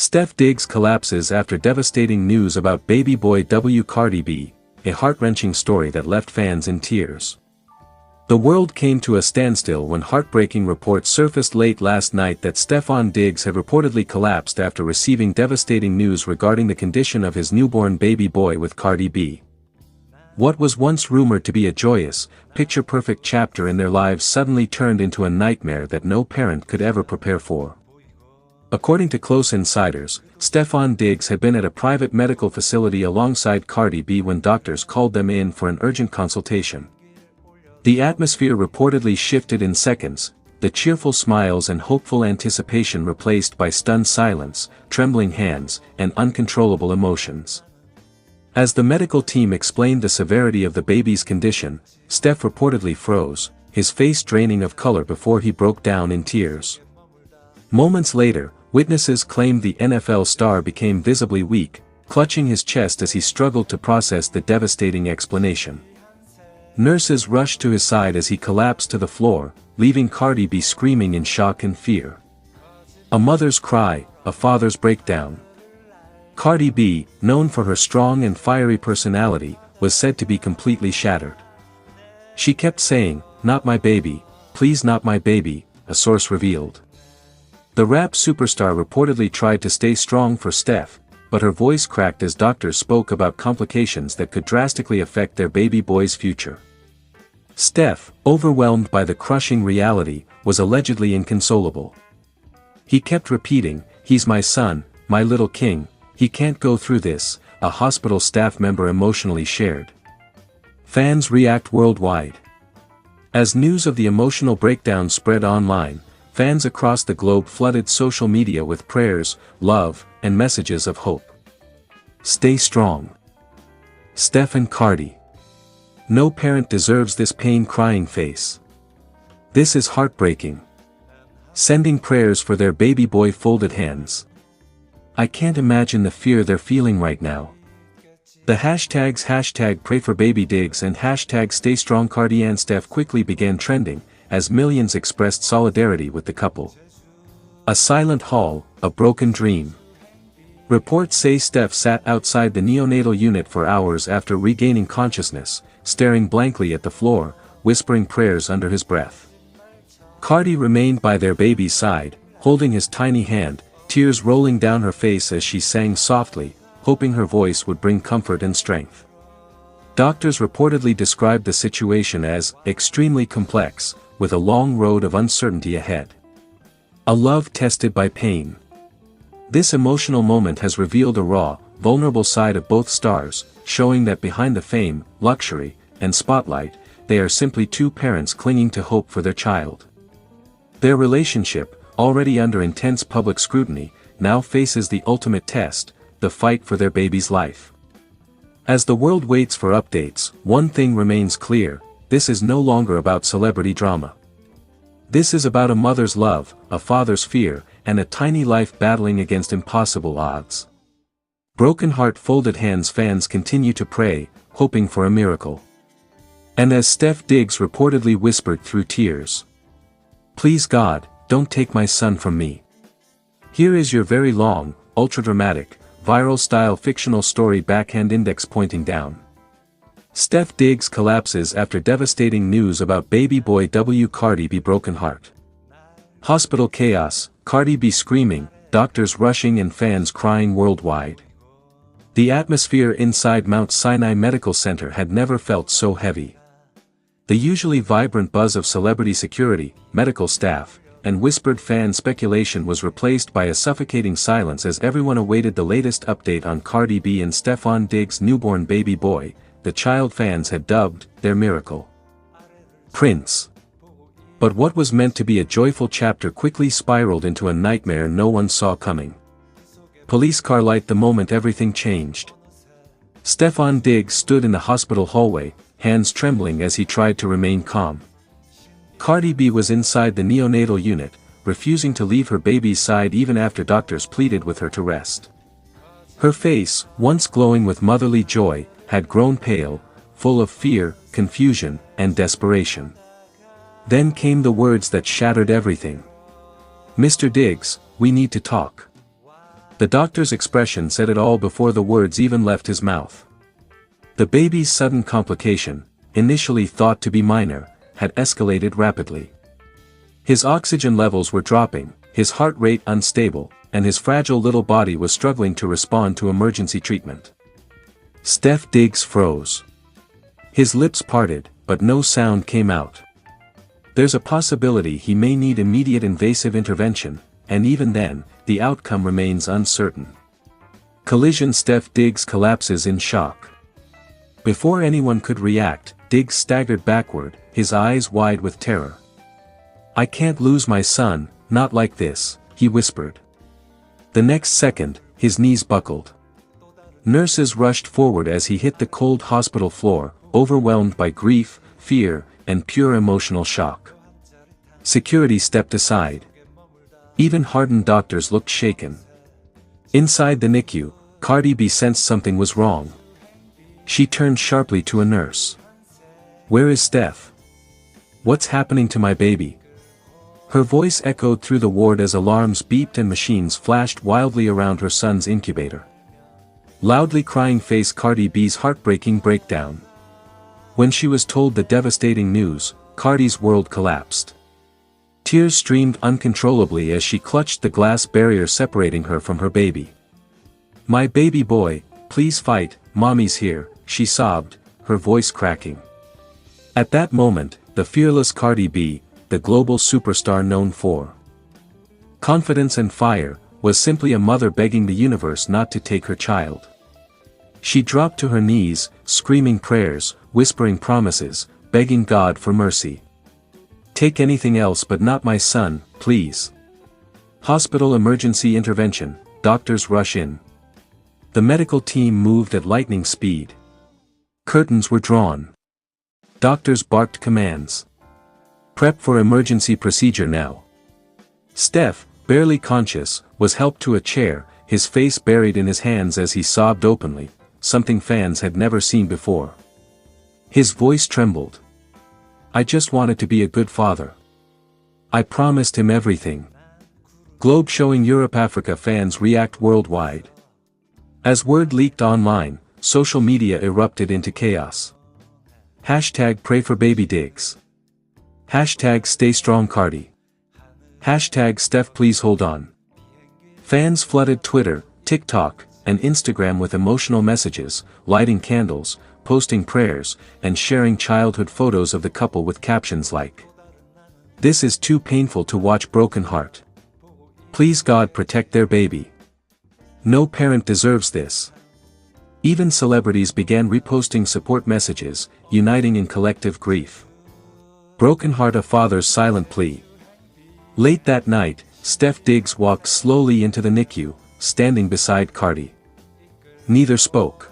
Stef Diggs collapses after devastating news about baby boy Cardi B, a heart-wrenching story that left fans in tears. The world came to a standstill when heartbreaking reports surfaced late last night that Stefon Diggs had reportedly collapsed after receiving devastating news regarding the condition of his newborn baby boy with Cardi B. What was once rumored to be a joyous, picture-perfect chapter in their lives suddenly turned into a nightmare that no parent could ever prepare for. According to close insiders, Stefon Diggs had been at a private medical facility alongside Cardi B when doctors called them in for an urgent consultation. The atmosphere reportedly shifted in seconds, the cheerful smiles and hopeful anticipation replaced by stunned silence, trembling hands, and uncontrollable emotions. As the medical team explained the severity of the baby's condition, Stef reportedly froze, his face draining of color before he broke down in tears. Moments later, witnesses claimed the NFL star became visibly weak, clutching his chest as he struggled to process the devastating explanation. Nurses rushed to his side as he collapsed to the floor, leaving Cardi B screaming in shock and fear. A mother's cry, a father's breakdown. Cardi B, known for her strong and fiery personality, was said to be completely shattered. She kept saying, "Not my baby, please not my baby," a source revealed. The rap superstar reportedly tried to stay strong for Stef, but her voice cracked as doctors spoke about complications that could drastically affect their baby boy's future. Stef, overwhelmed by the crushing reality, was allegedly inconsolable. He kept repeating, "He's my son, my little king, he can't go through this," a hospital staff member emotionally shared. Fans react worldwide. As news of the emotional breakdown spread online, fans across the globe flooded social media with prayers, love, and messages of hope. Stay strong. Stef and Cardi. No parent deserves this pain-crying face. This is heartbreaking. Sending prayers for their baby boy folded hands. I can't imagine the fear they're feeling right now. The hashtags #PrayForBabyDiggs and #StayStrongCardi and Stef quickly began trending, as millions expressed solidarity with the couple. A silent haul, a broken dream. Reports say Stef sat outside the neonatal unit for hours after regaining consciousness, staring blankly at the floor, whispering prayers under his breath. Cardi remained by their baby's side, holding his tiny hand, tears rolling down her face as she sang softly, hoping her voice would bring comfort and strength. Doctors reportedly described the situation as extremely complex, with a long road of uncertainty ahead. A love tested by pain. This emotional moment has revealed a raw, vulnerable side of both stars, showing that behind the fame, luxury, and spotlight, they are simply two parents clinging to hope for their child. Their relationship, already under intense public scrutiny, now faces the ultimate test, the fight for their baby's life. As the world waits for updates, one thing remains clear: this is no longer about celebrity drama. This is about a mother's love, a father's fear, and a tiny life battling against impossible odds. Broken heart folded hands fans continue to pray, hoping for a miracle. And as Stef Diggs reportedly whispered through tears, "Please God, don't take my son from me." Here is your very long, ultra-dramatic, viral-style fictional story backhand index pointing down. Stef Diggs collapses after devastating news about baby boy Cardi B broken heart. Hospital chaos, Cardi B screaming, doctors rushing and fans crying worldwide. The atmosphere inside Mount Sinai Medical Center had never felt so heavy. The usually vibrant buzz of celebrity security, medical staff, and whispered fan speculation was replaced by a suffocating silence as everyone awaited the latest update on Cardi B and Stefon Diggs' newborn baby boy, the child fans had dubbed their miracle. Prince. But what was meant to be a joyful chapter quickly spiraled into a nightmare no one saw coming. Police car light the moment everything changed. Stefon Diggs stood in the hospital hallway, hands trembling as he tried to remain calm. Cardi B was inside the neonatal unit, refusing to leave her baby's side even after doctors pleaded with her to rest. Her face, once glowing with motherly joy, had grown pale, full of fear, confusion, and desperation. Then came the words that shattered everything. "Mr. Diggs, we need to talk." The doctor's expression said it all before the words even left his mouth. The baby's sudden complication, initially thought to be minor, had escalated rapidly. His oxygen levels were dropping, his heart rate unstable, and his fragile little body was struggling to respond to emergency treatment. Stef Diggs froze. His lips parted, but no sound came out. There's a possibility he may need immediate invasive intervention, and even then, the outcome remains uncertain. Collision. Stef Diggs collapses in shock. Before anyone could react, Diggs staggered backward, his eyes wide with terror. "I can't lose my son, not like this," he whispered. The next second, his knees buckled. Nurses rushed forward as he hit the cold hospital floor, overwhelmed by grief, fear, and pure emotional shock. Security stepped aside. Even hardened doctors looked shaken. Inside the NICU, Cardi B sensed something was wrong. She turned sharply to a nurse. "Where is Stef? What's happening to my baby?" Her voice echoed through the ward as alarms beeped and machines flashed wildly around her son's incubator. Loudly crying faced Cardi B's heartbreaking breakdown. When she was told the devastating news, Cardi's world collapsed. Tears streamed uncontrollably as she clutched the glass barrier separating her from her baby. "My baby boy, please fight, mommy's here," she sobbed, her voice cracking. At that moment, the fearless Cardi B, the global superstar known for confidence and fire, was simply a mother begging the universe not to take her child. She dropped to her knees, screaming prayers, whispering promises, begging God for mercy. "Take anything else but not my son, please." Hospital emergency intervention, doctors rush in. The medical team moved at lightning speed. Curtains were drawn. Doctors barked commands. "Prep for emergency procedure now." Stef, barely conscious, was helped to a chair, his face buried in his hands as he sobbed openly, something fans had never seen before. His voice trembled. "I just wanted to be a good father. I promised him everything." Globe showing Europe. Africa. Fans react worldwide. As word leaked online, social media erupted into chaos. Hashtag pray for baby Diggs. Hashtag stay strong Cardi. Hashtag Stef please hold on. Fans flooded Twitter, TikTok, and Instagram with emotional messages, lighting candles, posting prayers, and sharing childhood photos of the couple with captions like, "This is too painful to watch, broken heart. Please God protect their baby. No parent deserves this." Even celebrities began reposting support messages, uniting in collective grief. Broken heart, a father's silent plea. Late that night, Stef Diggs walked slowly into the NICU, standing beside Cardi. Neither spoke.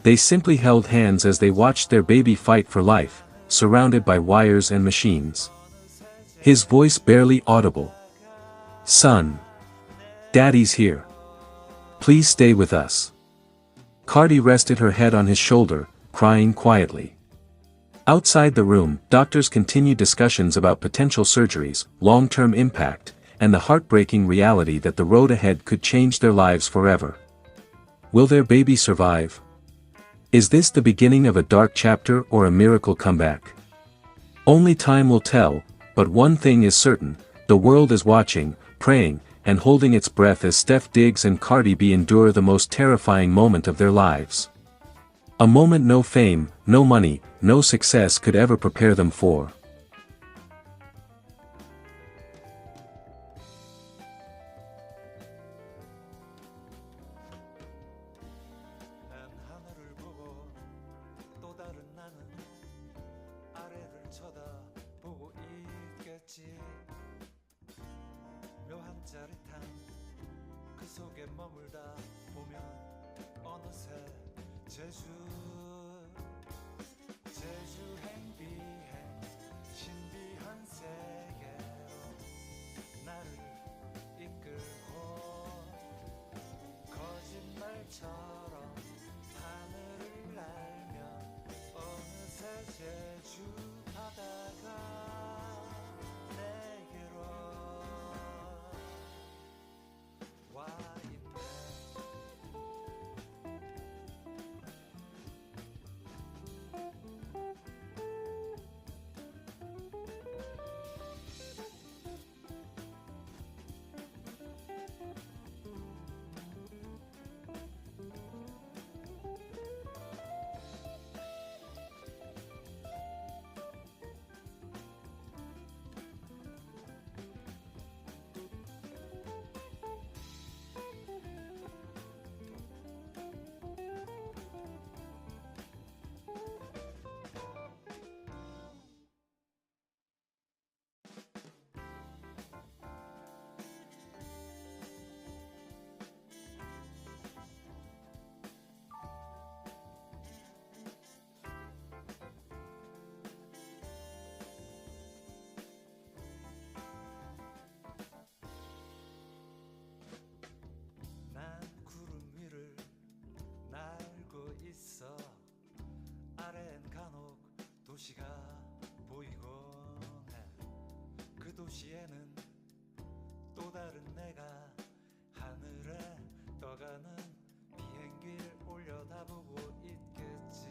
They simply held hands as they watched their baby fight for life, surrounded by wires and machines. His voice barely audible. "Son. Daddy's here. Please stay with us." Cardi rested her head on his shoulder, crying quietly. Outside the room, doctors continued discussions about potential surgeries, long-term impact, and the heartbreaking reality that the road ahead could change their lives forever. Will their baby survive? Is this the beginning of a dark chapter or a miracle comeback? Only time will tell, but one thing is certain, the world is watching, praying, and holding its breath as Stef Diggs and Cardi B endure the most terrifying moment of their lives. A moment no fame, no money, no success could ever prepare them for. 짜릿한 그 속에 머물다 보면 어느새 제주 행비행 신비한 세계로 나를 이끌고 거짓말처럼 하늘을 날며 어느새 제주 바다가 내게로 와 있네. 도시가 보이곤 해. 그 도시에는 또 다른 내가 하늘에 떠가는 비행기를 올려다보고 있겠지.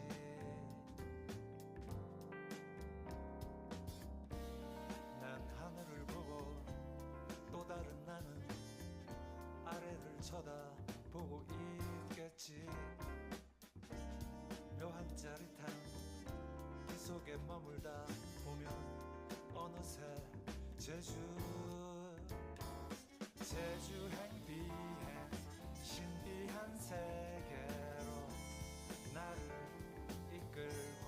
난 하늘을 보고 또 다른 나는 아래를 쳐다보고 있겠지. 묘한 짜릿함 그 속에 머물다 보면 어느새 제주행 비행 신비한 세계로 나를 이끌고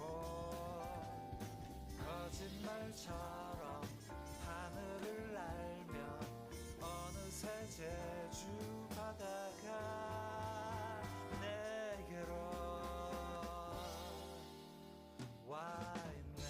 거짓말처럼 하늘을 날며 어느새 제주 바다가 내게로 와 있네.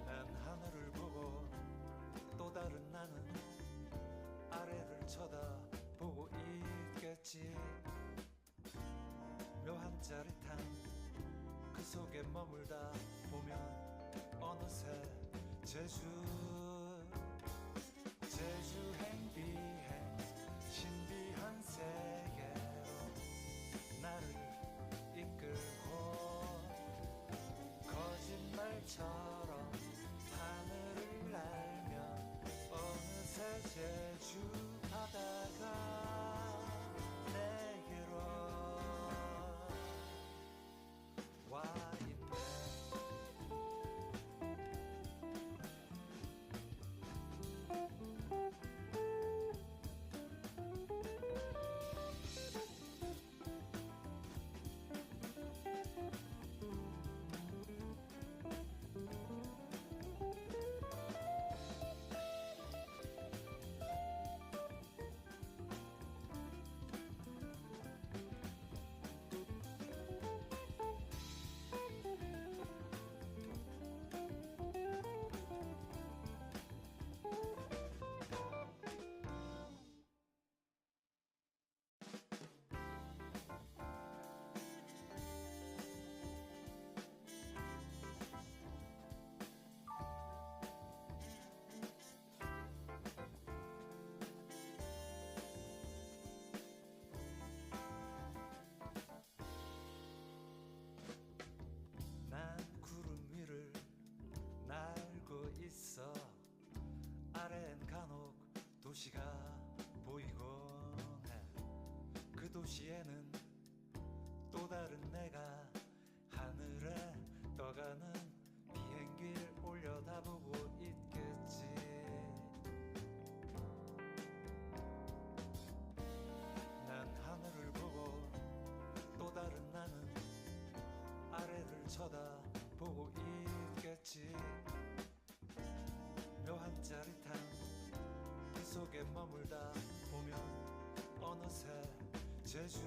난 하늘을 보고 또 다른 나는 아래를 쳐다보고 있겠지. 묘한 짜릿함 그 속에 머물다 보면 어느새 제주행 비행 신비한 세계로 나를 이끌고 거짓말처럼 하늘을 날며 어느새 제주 바다가 내게로 와 있네. 난 구름 위를 날고 있어. 아래엔 간혹 도시가 보이곤 해. 그 도시에는 또 다른 내가 하늘에 떠가는 비행기를 올려다보고 있겠지. 난 하늘을 보고 또 다른 나는 아래를 쳐다보고 있겠지. 묘한 짜릿함 그 속에 머물다 보면 어느새 제주